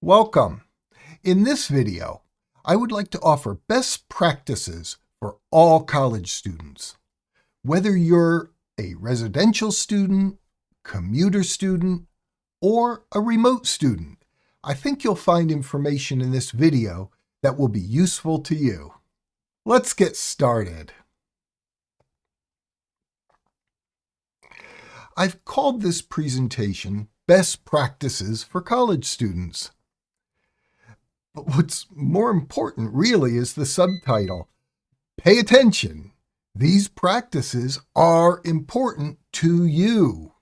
Welcome. In this video, I would like to offer best practices for all college students. Whether you're a residential student, commuter student, or a remote student, I think you'll find information in this video that will be useful to you. Let's get started. I've called this presentation Best Practices for College Students. But what's more important really is the subtitle. Pay attention. These practices are important to you.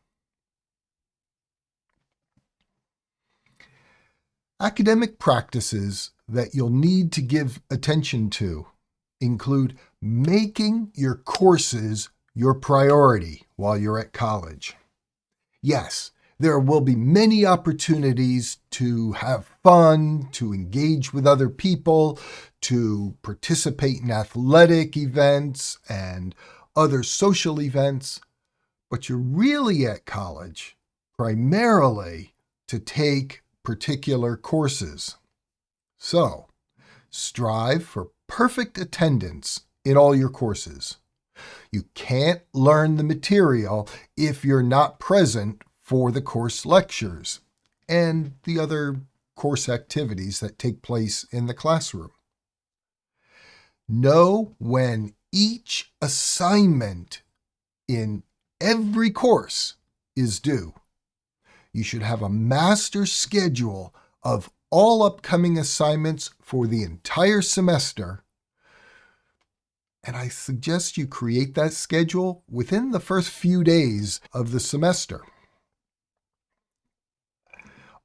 Academic practices that you'll need to give attention to include making your courses your priority while you're at college. Yes, there will be many opportunities to have fun, to engage with other people, to participate in athletic events and other social events, but you're really at college primarily to take particular courses. So, strive for perfect attendance in all your courses. You can't learn the material if you're not present for the course lectures and the other course activities that take place in the classroom. Know when each assignment in every course is due. You should have a master schedule of all upcoming assignments for the entire semester. And I suggest you create that schedule within the first few days of the semester.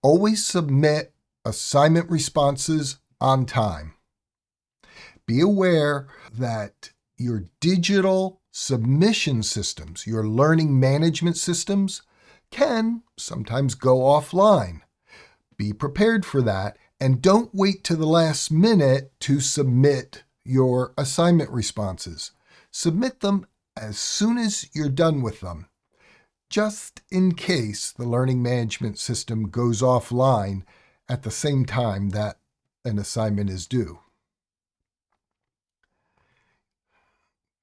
Always submit assignment responses on time. Be aware that your digital submission systems, your learning management systems, can sometimes go offline. Be prepared for that and don't wait to the last minute to submit your assignment responses. Submit them as soon as you're done with them, just in case the learning management system goes offline at the same time that an assignment is due.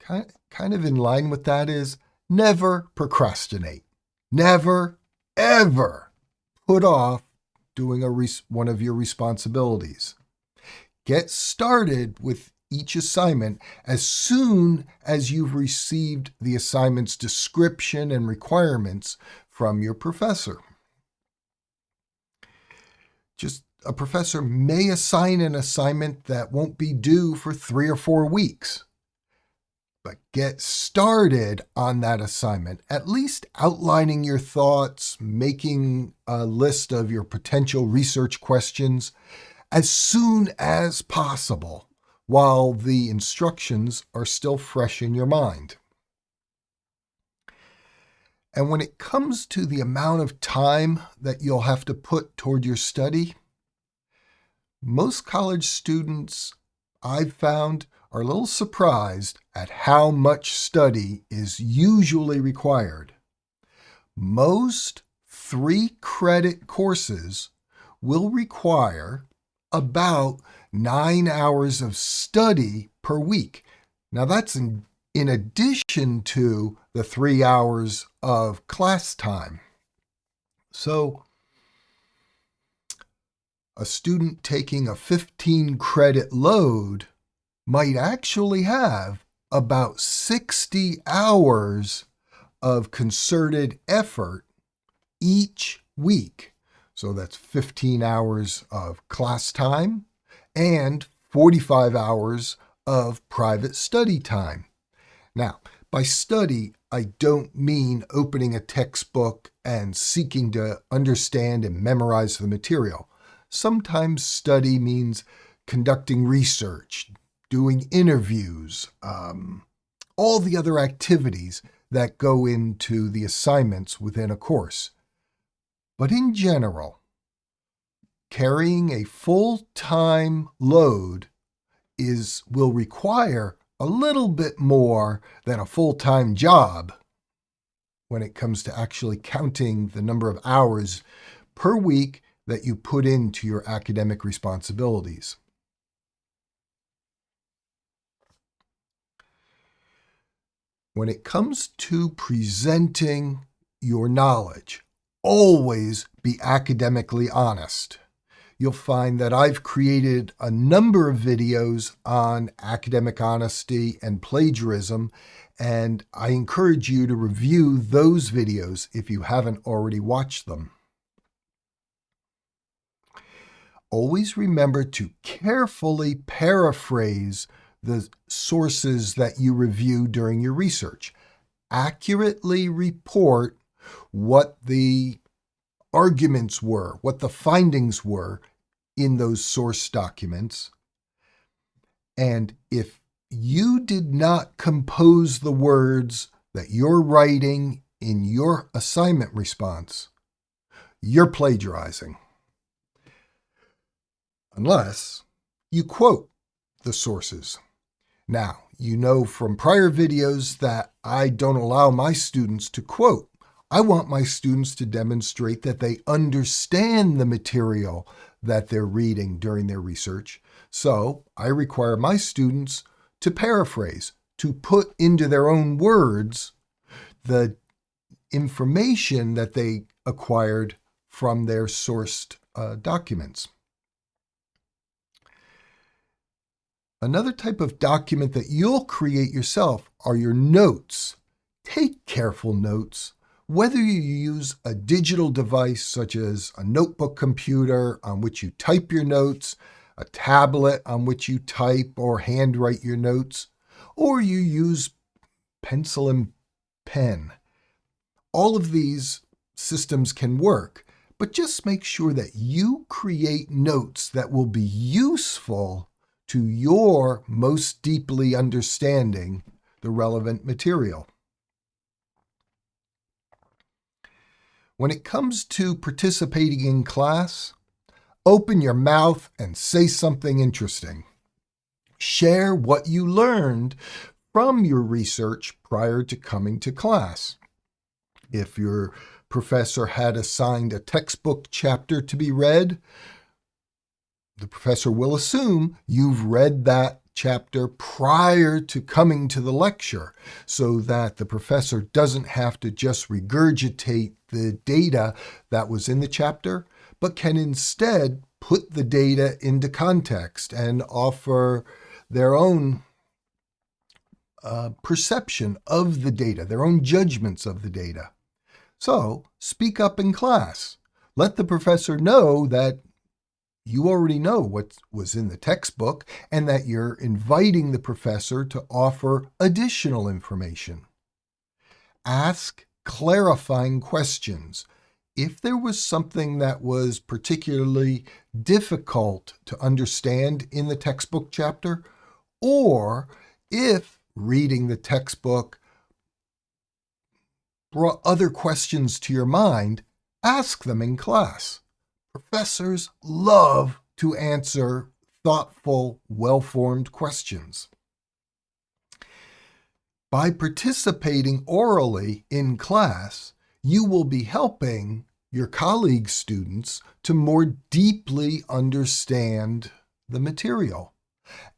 Kind of in line with that is never procrastinate. Never, ever put off doing one of your responsibilities. Get started with each assignment as soon as you've received the assignment's description and requirements from your professor. A professor may assign an assignment that won't be due for 3 or 4 weeks. But get started on that assignment, at least outlining your thoughts, making a list of your potential research questions as soon as possible while the instructions are still fresh in your mind. And when it comes to the amount of time that you'll have to put toward your study, most college students I've found are a little surprised at how much study is usually required. Most 3-credit courses will require about 9 hours of study per week. Now that's in addition to the 3 hours of class time. So a student taking a 15-credit load might actually have about 60 hours of concerted effort each week. So that's 15 hours of class time and 45 hours of private study time. Now, by study, I don't mean opening a textbook and seeking to understand and memorize the material. Sometimes study means conducting research, doing interviews, all the other activities that go into the assignments within a course. But in general, carrying a full-time load will require a little bit more than a full-time job when it comes to actually counting the number of hours per week that you put into your academic responsibilities. When it comes to presenting your knowledge, always be academically honest. You'll find that I've created a number of videos on academic honesty and plagiarism, and I encourage you to review those videos if you haven't already watched them. Always remember to carefully paraphrase the sources that you review during your research. Accurately report what the arguments were, what the findings were in those source documents. And if you did not compose the words that you're writing in your assignment response, you're plagiarizing. Unless you quote the sources. Now, you know from prior videos that I don't allow my students to quote. I want my students to demonstrate that they understand the material that they're reading during their research. So I require my students to paraphrase, to put into their own words the information that they acquired from their sourced documents. Another type of document that you'll create yourself are your notes. Take careful notes. Whether you use a digital device such as a notebook computer on which you type your notes, a tablet on which you type or handwrite your notes, or you use pencil and pen. All of these systems can work, but just make sure that you create notes that will be useful to your most deeply understanding the relevant material. When it comes to participating in class, open your mouth and say something interesting. Share what you learned from your research prior to coming to class. If your professor had assigned a textbook chapter to be read, the professor will assume you've read that chapter prior to coming to the lecture so that the professor doesn't have to just regurgitate the data that was in the chapter, but can instead put the data into context and offer their own perception of the data, their own judgments of the data. So speak up in class. Let the professor know that you already know what was in the textbook and that you're inviting the professor to offer additional information. Ask clarifying questions. If there was something that was particularly difficult to understand in the textbook chapter, or if reading the textbook brought other questions to your mind, ask them in class. Professors love to answer thoughtful, well-formed questions. By participating orally in class, you will be helping your colleague students to more deeply understand the material.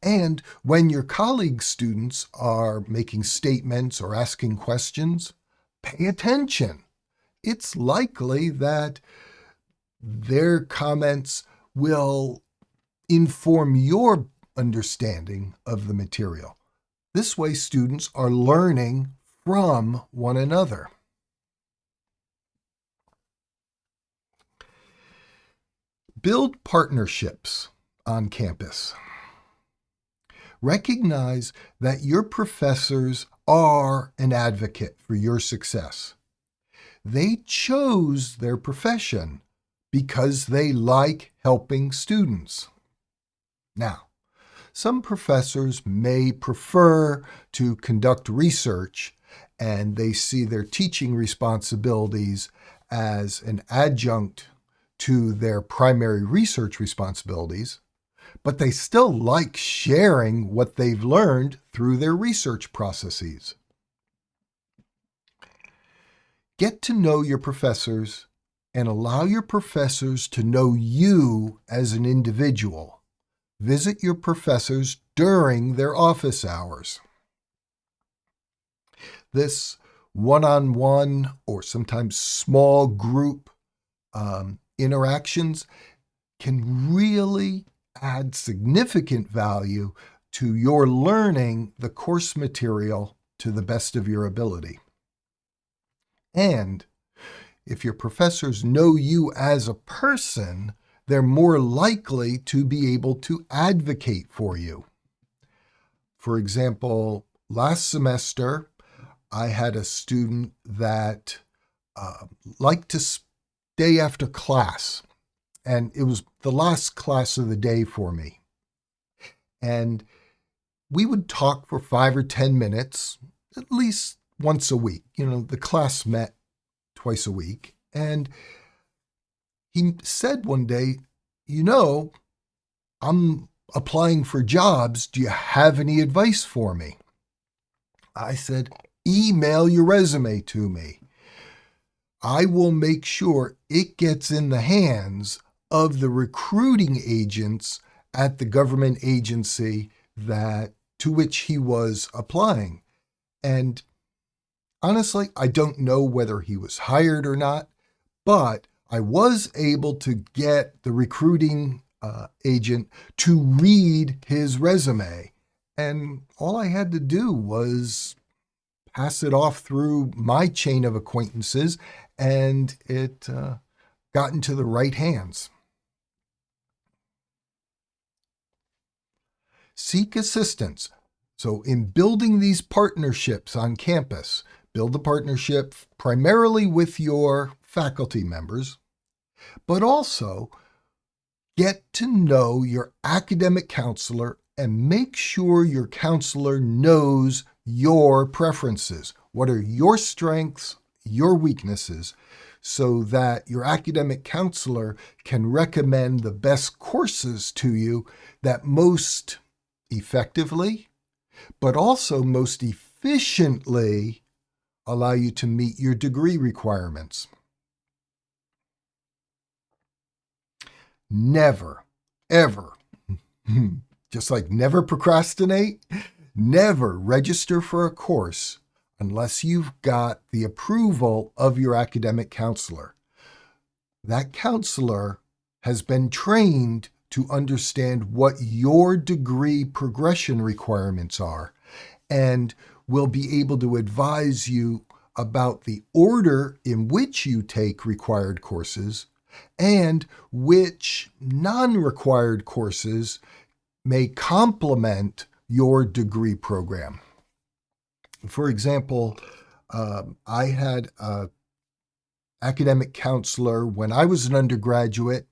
And when your colleague students are making statements or asking questions, pay attention. It's likely that their comments will inform your understanding of the material. This way, students are learning from one another. Build partnerships on campus. Recognize that your professors are an advocate for your success. They chose their profession because they like helping students. Now, some professors may prefer to conduct research and they see their teaching responsibilities as an adjunct to their primary research responsibilities, but they still like sharing what they've learned through their research processes. Get to know your professors and allow your professors to know you as an individual. Visit your professors during their office hours. This one-on-one or sometimes small group interactions can really add significant value to your learning the course material to the best of your ability. And if your professors know you as a person, they're more likely to be able to advocate for you. For example, last semester, I had a student that liked to stay after class, and it was the last class of the day for me. And we would talk for 5 or 10 minutes, at least once a week. The class met twice a week. And he said one day, I'm applying for jobs. Do you have any advice for me? I said, email your resume to me. I will make sure it gets in the hands of the recruiting agents at the government agency to which he was applying. And honestly, I don't know whether he was hired or not, but I was able to get the recruiting agent to read his resume. And all I had to do was pass it off through my chain of acquaintances, and it got into the right hands. Seek assistance. So in building these partnerships on campus, build the partnership primarily with your faculty members, but also get to know your academic counselor and make sure your counselor knows your preferences. What are your strengths, your weaknesses, so that your academic counselor can recommend the best courses to you that most effectively, but also most efficiently allow you to meet your degree requirements. Never, ever, just like never procrastinate, never register for a course unless you've got the approval of your academic counselor. That counselor has been trained to understand what your degree progression requirements are and will be able to advise you about the order in which you take required courses and which non-required courses may complement your degree program. For example, I had an academic counselor when I was an undergraduate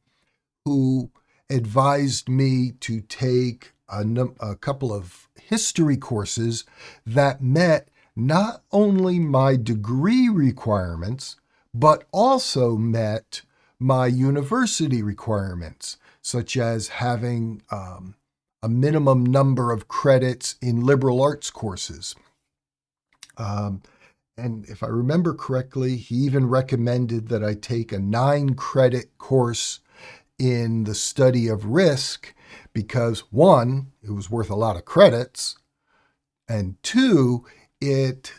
who advised me to take a couple of history courses that met not only my degree requirements, but also met my university requirements, such as having a minimum number of credits in liberal arts courses. And if I remember correctly, he even recommended that I take a 9-credit course in the study of risk because, one, it was worth a lot of credits, and two, it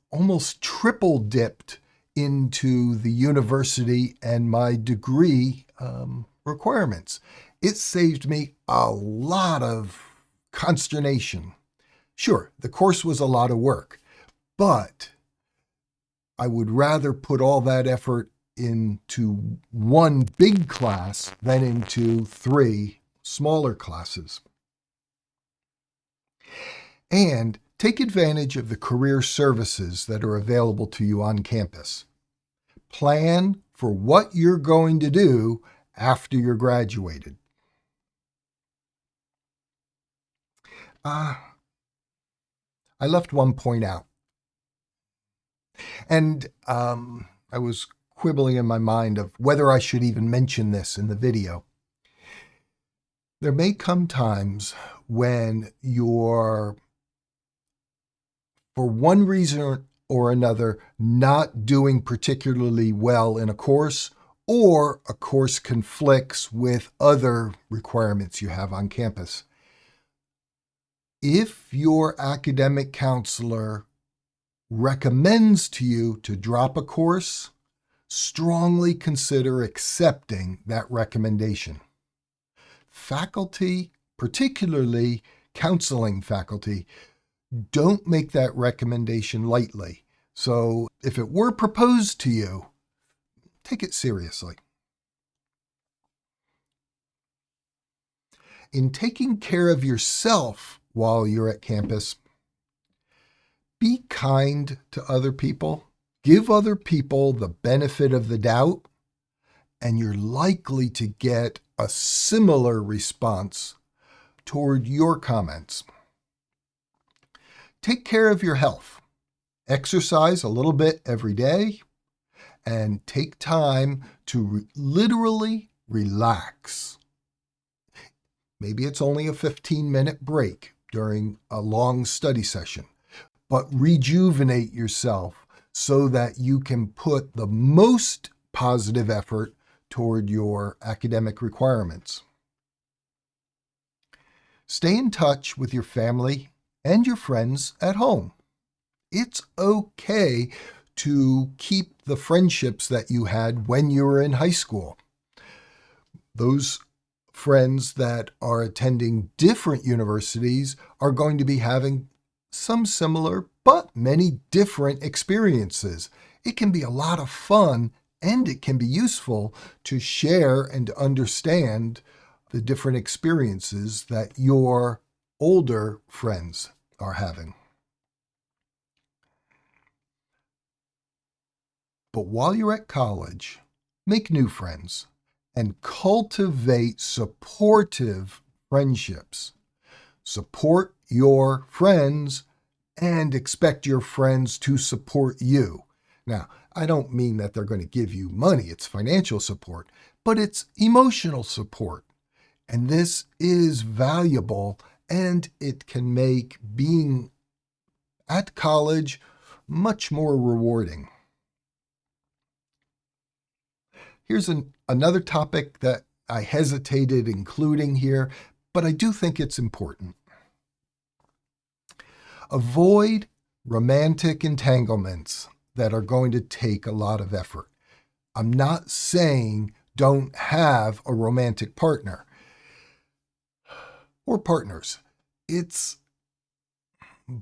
almost triple dipped into the university and my degree requirements. It saved me a lot of consternation. Sure, the course was a lot of work, but I would rather put all that effort into one big class than into 3 smaller classes. And take advantage of the career services that are available to you on campus. Plan for what you're going to do after you're graduated. I left one point out. And I was quibbling in my mind of whether I should even mention this in the video. There may come times when you're, for one reason or another not doing particularly well in a course, or a course conflicts with other requirements you have on campus. If your academic counselor recommends to you to drop a course, strongly consider accepting that recommendation. Faculty, particularly counseling faculty, don't make that recommendation lightly. So if it were proposed to you, take it seriously. In taking care of yourself while you're at campus, be kind to other people. Give other people the benefit of the doubt, and you're likely to get a similar response toward your comments. Take care of your health. Exercise a little bit every day, and take time to literally relax. Maybe it's only a 15-minute break during a long study session, but rejuvenate yourself so that you can put the most positive effort toward your academic requirements. Stay in touch with your family and your friends at home. It's okay to keep the friendships that you had when you were in high school. Those friends that are attending different universities are going to be having some similar but many different experiences. It can be a lot of fun, and it can be useful to share and to understand the different experiences that your older friends are having. But while you're at college, make new friends and cultivate supportive friendships. Support your friends and expect your friends to support you. Now, I don't mean that they're going to give you money, it's financial support, but it's emotional support. And this is valuable, and it can make being at college much more rewarding. Here's another topic that I hesitated including here, but I do think it's important. Avoid romantic entanglements that are going to take a lot of effort. I'm not saying don't have a romantic partner or partners.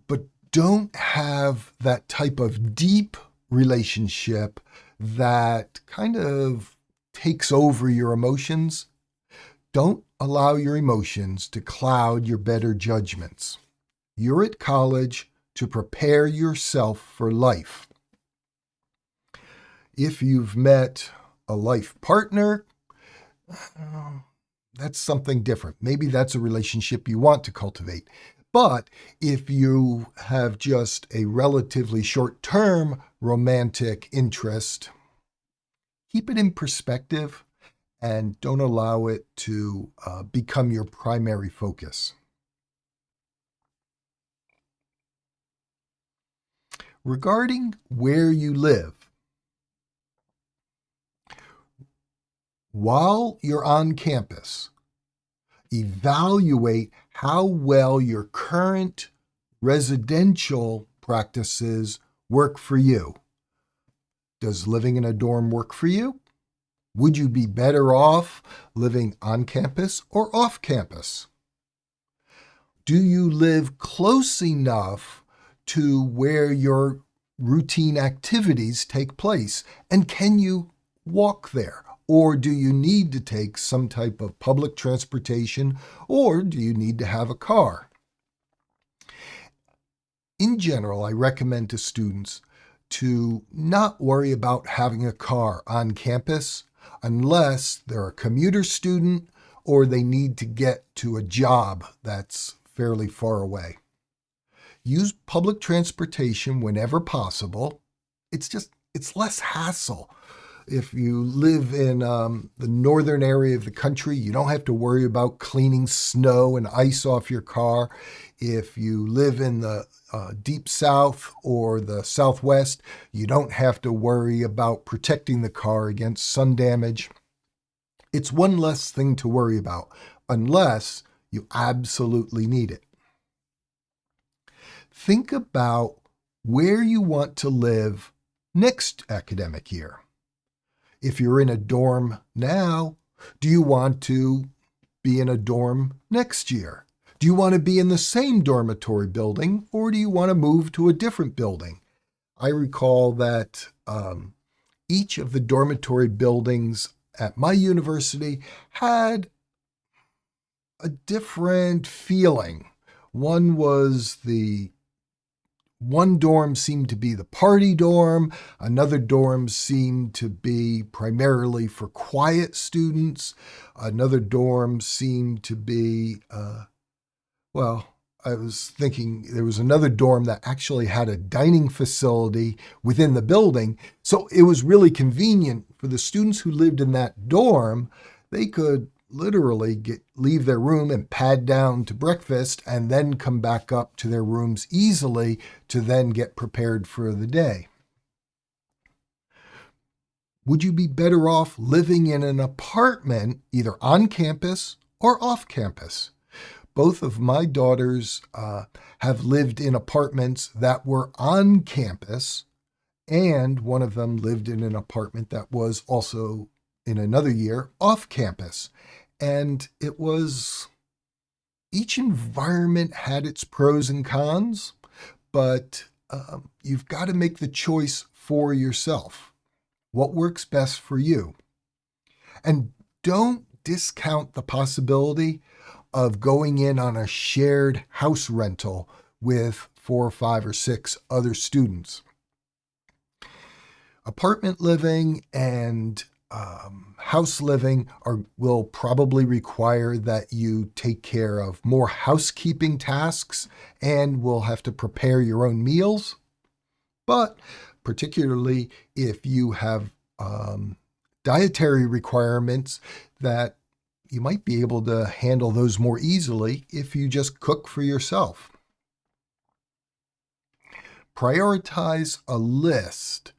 But don't have that type of deep relationship that kind of takes over your emotions. Don't allow your emotions to cloud your better judgments. You're at college to prepare yourself for life. If you've met a life partner, that's something different. Maybe that's a relationship you want to cultivate. But if you have just a relatively short-term romantic interest, keep it in perspective and don't allow it to become your primary focus. Regarding where you live, while you're on campus, evaluate how well your current residential practices work for you. Does living in a dorm work for you? Would you be better off living on campus or off campus? Do you live close enough to where your routine activities take place? And can you walk there? Or do you need to take some type of public transportation? Or do you need to have a car? In general, I recommend to students to not worry about having a car on campus unless they're a commuter student or they need to get to a job that's fairly far away. Use public transportation whenever possible. It's less hassle. If you live in the northern area of the country, you don't have to worry about cleaning snow and ice off your car. If you live in the deep south or the southwest, you don't have to worry about protecting the car against sun damage. It's one less thing to worry about, unless you absolutely need it. Think about where you want to live next academic year. If you're in a dorm now, do you want to be in a dorm next year? Do you want to be in the same dormitory building, or do you want to move to a different building? I recall that each of the dormitory buildings at my university had a different feeling. One dorm seemed to be the party dorm. Another dorm seemed to be primarily for quiet students. Another dorm seemed to be, I was thinking there was another dorm that actually had a dining facility within the building. So it was really convenient for the students who lived in that dorm. They could literally leave their room and pad down to breakfast and then come back up to their rooms easily to then get prepared for the day. Would you be better off living in an apartment either on campus or off campus? Both of my daughters have lived in apartments that were on campus, and one of them lived in an apartment that was also in another year off campus. And each environment had its pros and cons, but you've got to make the choice for yourself. What works best for you? And don't discount the possibility of going in on a shared house rental with 4 or 5 or 6 other students. Apartment living and house living will probably require that you take care of more housekeeping tasks and will have to prepare your own meals. But particularly if you have dietary requirements, that you might be able to handle those more easily if you just cook for yourself. Prioritize a list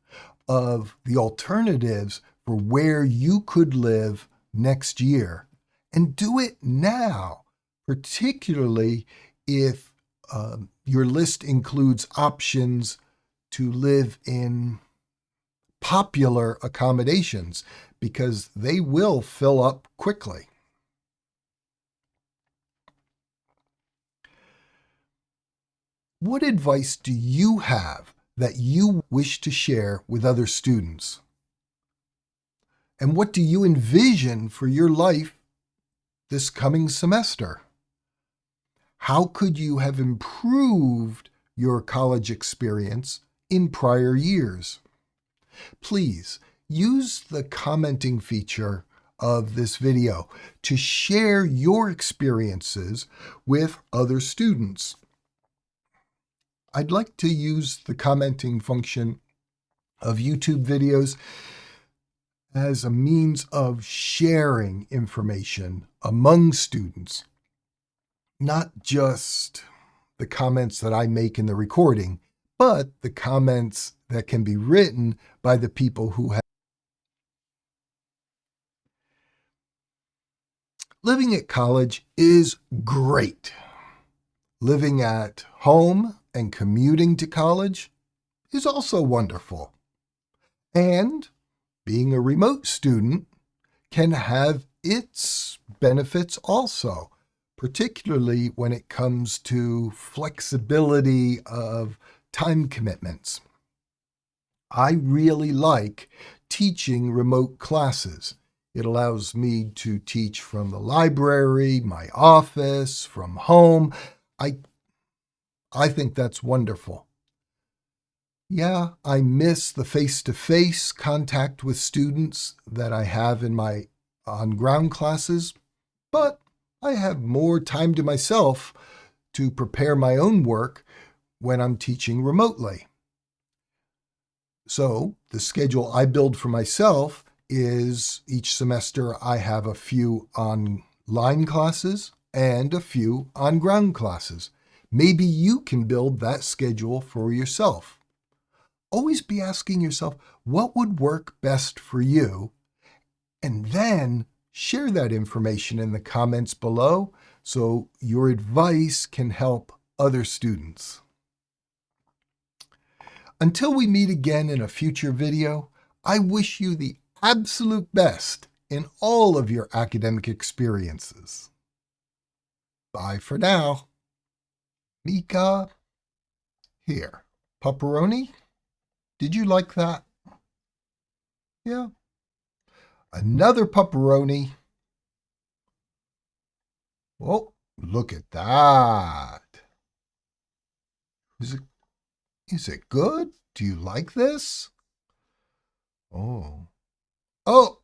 of the alternatives for where you could live next year, and do it now, particularly if your list includes options to live in popular accommodations, because they will fill up quickly. What advice do you have that you wish to share with other students? And what do you envision for your life this coming semester? How could you have improved your college experience in prior years? Please use the commenting feature of this video to share your experiences with other students. I'd like to use the commenting function of YouTube videos as a means of sharing information among students, not just the comments that I make in the recording, but the comments that can be written by the people who have. Living at college is great. Living at home and commuting to college is also wonderful. And being a remote student can have its benefits also, particularly when it comes to flexibility of time commitments. I really like teaching remote classes. It allows me to teach from the library, my office, from home. I think that's wonderful. Yeah, I miss the face-to-face contact with students that I have in my on-ground classes, but I have more time to myself to prepare my own work when I'm teaching remotely. So The schedule I build for myself is each semester I have a few online classes and a few on ground classes. Maybe you can build that schedule for yourself. Always be asking yourself what would work best for you, and then share that information in the comments below so your advice can help other students. Until we meet again in a future video, I wish you the absolute best in all of your academic experiences. Bye for now. Mika, here. Pepperoni? Did you like that? Yeah. Another pepperoni. Oh, look at that. Is it good? Do you like this? Oh. Oh,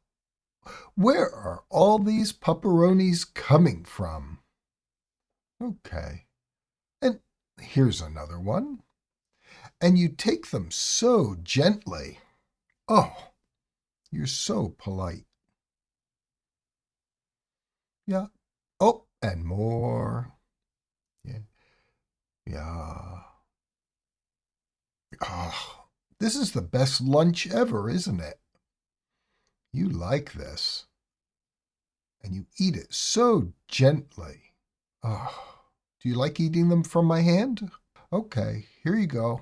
where are all these pepperonis coming from? Okay. And here's another one. And you take them so gently. Oh, you're so polite. Yeah. Oh, and more. Yeah. Yeah. Oh, this is the best lunch ever, isn't it? You like this. And you eat it so gently. Oh, do you like eating them from my hand? Okay, here you go.